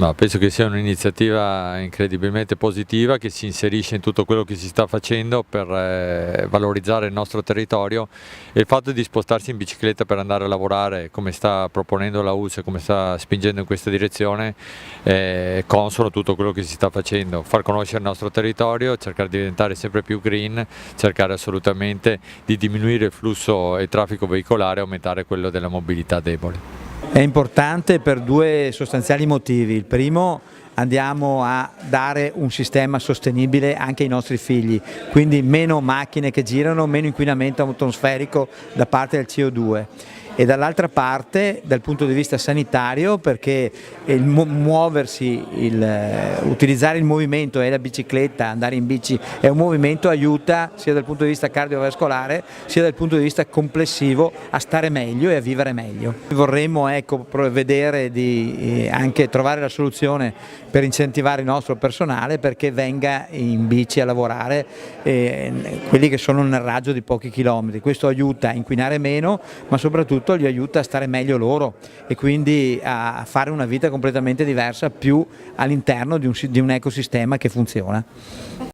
Ma penso che sia un'iniziativa incredibilmente positiva che si inserisce in tutto quello che si sta facendo per valorizzare il nostro territorio, e il fatto di spostarsi in bicicletta per andare a lavorare, come sta proponendo la ULSS e come sta spingendo in questa direzione, è consono a tutto quello che si sta facendo: far conoscere il nostro territorio, cercare di diventare sempre più green, cercare assolutamente di diminuire il flusso e il traffico veicolare e aumentare quello della mobilità debole. È importante per due sostanziali motivi. Il primo, andiamo a dare un sistema sostenibile anche ai nostri figli, quindi meno macchine che girano, meno inquinamento atmosferico da parte del CO2. E dall'altra parte, dal punto di vista sanitario, perché muoversi, utilizzare il movimento e la bicicletta, andare in bici è un movimento, aiuta sia dal punto di vista cardiovascolare sia dal punto di vista complessivo a stare meglio e a vivere meglio. Vorremmo vedere di anche trovare la soluzione per incentivare il nostro personale perché venga in bici a lavorare, quelli che sono nel raggio di pochi chilometri. Questo aiuta a inquinare meno, ma soprattutto gli aiuta a stare meglio loro e quindi a fare una vita completamente diversa, più all'interno di un ecosistema che funziona.